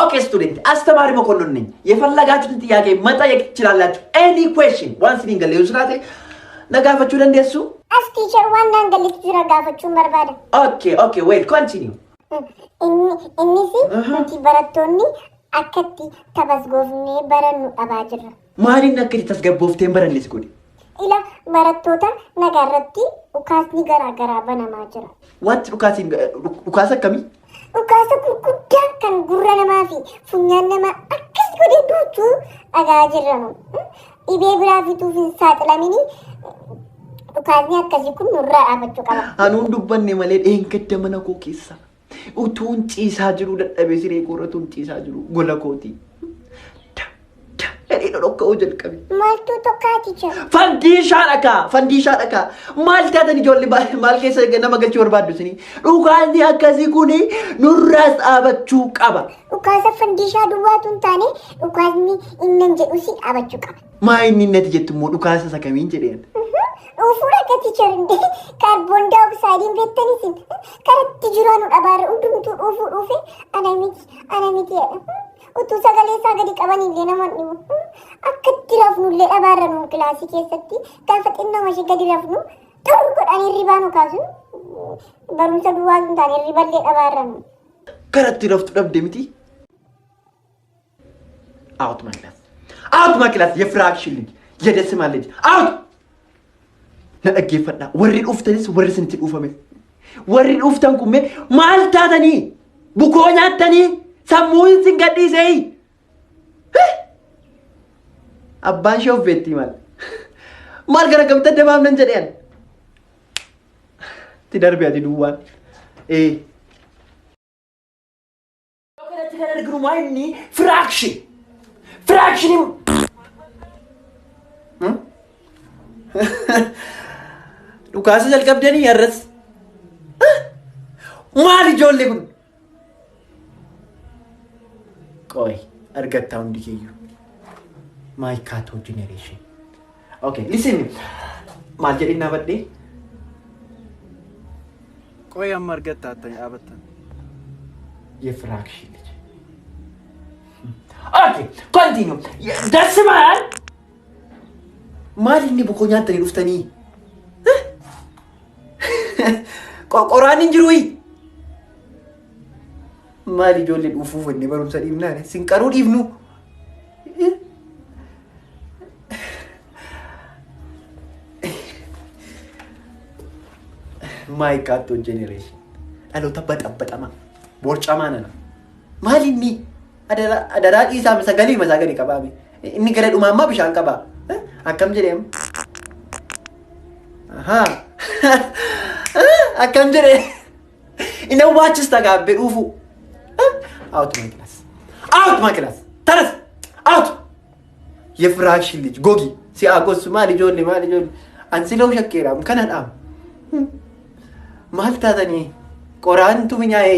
Okay, student. አስተማሪ መኮንን ነኝ። የፈለጋችሁትን ጥያቄ መጠየቅ ትችላላችሁ. Any question. Once in English, right? ነጋፈችሁ ለእንደሱ? As teacher, one angle is ነጋፈችሁ መርባዳ. Okay, wait, continue. Innisi nuti barattoonni akkatti tabasgoofnee barannu dhabaa jirra. Maaliin akkatti tasgabboofteen barannes godhe? Ila barattoota nagaarratti dhukaasni garaa banamaa jira. What dhukaasa akkamii? Dhukaasa gurguddaa kan gurra namaa fi funyaan namaa akkas godhee duuchuu dhagaa jirramu. Dhibee biraa fituuf hin saaxilamini dhukaasni akkasii kun nurraa dhaabachuu qaba. Anuun dubbanne malee dheengadda mana koo keessa. Utuun ciisaa jiru dadhabee siree kooratuun ciisaa jiru gola kooti. Dhedhee dhokka hojii jalqabe. Maaltu tokkaati jira? Fandishaa dhakaa. Maal taatan ijoollee maal keessa nama galchuu barbaaddu sini? Dhukaasni akkasii kuni nurraas dhaabachuu qaba. Dhukaasa fandishaa duwwaatu hin taane dhukaasni innan jedhu si dhaabachuu qaba. Maa inni natti jettu immoo dhukaasa isa kamiin jedheen? Dhufuudha akkatti jirande kaarboon daayoksaaydiin beektanisin karatti jiraanu dhabaarra hundumtuu dhufe ana miti jedha. Utuu sagalee isaa gadi qaban illee nama dhibu. Akkatti rafnullee dhabaarra nuun kilaasii keessatti gaafa xinnoo mashee gadi rafnu ta'uu godhanii hirribaa nu kaasu. Barumsa duwwaa hin taane hirriballee dhabaarra nu. Karatti raftu dhabde miti? Out my class. Out my class. የፍራክሽን ልጅ የደስማ ልጅ out. Na dhaggeeffadha. Warri dhuftanis warri isinitti dhufame. Warri dhuftan kun maal taatanii? Bukoo nyaattanii? Sammuu isin gadhiisee? Abbaan ishee of beektii maal? Maal gara gamtaa dabaamnan jedheen? Itti darbee ati duwwaan. Kanatti kan arginu maa inni firaakshin. Firaakshin. Dhukaasa jalqabdanii yarras. Maal ijoollee kun? Qoy argattaa hundi keeyyu. My Kato generation. Okay, listen. Maal jedhin naafadhee? Qoy amma argattaa ta'e dhaabattan. የፍራክሽን ልጅ Okay, continue. That's man. Maal inni bukoo nyaattanii dhuftanii? Qoraan hin jiru. Maal ijoollee dhufuuf inni barumsa dhiibnaan sin qaruu dhiibnu. My Kato generation. Dhaloota baxaxama. Borcamaa nana. Maal inni adaraa dhiisaa sagalee qabaame. Inni gara dhumaammaa bishaan qabaa. Akkam jedheem? Akkam jedhee? Ina waachista gaabbee dhuufu. Out my class. Out my class. Taras. Out. የፍራክሽን ልጅ ጎጊ ሲያጎስ ማል ijoollee አንሲለው ሸኬራም ከነዳም ማል ታተኒ ቆራንቱ ምኛዬ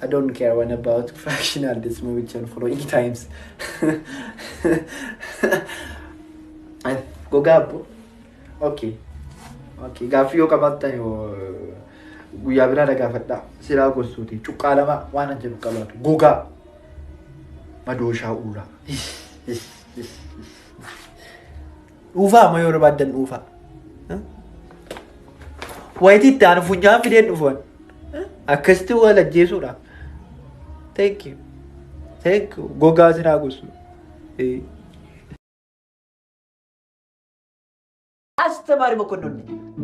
I don't care one about fractional this movie and following times. Go gabbo. Okay. Gaafiyoo qabatta yoo guyyaa biraa dhagaafadha. Siraa gosuuti. Cuqqaalama waan an jedhu qabaatu. Gogaa. Madooshaa uula. Dhuufaa ma yoo barbaaddan dhuufaa. Wayititti aan funyaan fideen dhufuun. Akkasitti wal ajjeesuudha. Thank you. Gogaa siraa gosu. Astamari መኮንን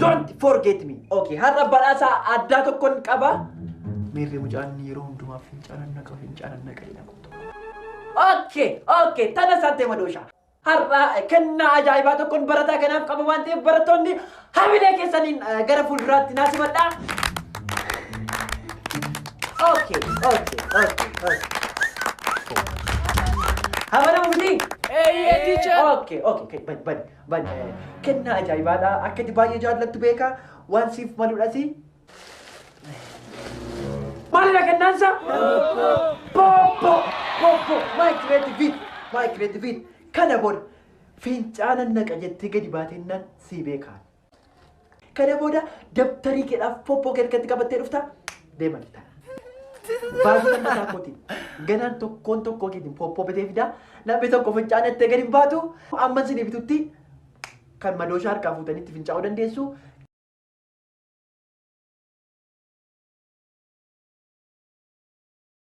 don't forget me. Okay, har'a badhaasa addaa tokkoon qaba. Meerree mucaan yeroo hundumaa fincaanan naqaa. Okay, tanasante madoosha. Har'a kennaa ajaa'ibaa tokkoon barataa kanaaf qaba waan ta'eef barattoonni hamilee keessaniin gara fuulduraatti naasimadha. Okay. Hamana mumti? Teacher. Okay. Ban. Kennaa ajaa'ibaadha. Akkati baay'ee jaallattu beeka. Waan siif maluudha si. Maalidha kennaansa? Popo. My creative. Kana booda fincaanan naqa jettee gadi baatennaan si beekaa. Kana booda dabtarii keedhaaf popo keetti qabattee dhufta. deeman ta'a. Baasii kan mataa kooti. Ganaan tokkoon tokkoo keetiin poppoo bitee fidaa. Namni tokko fincaana itti gadi hin baatu. Amma isin bitutti kan madooshaa harkaa fuutanii itti fincaa'uu dandeessu.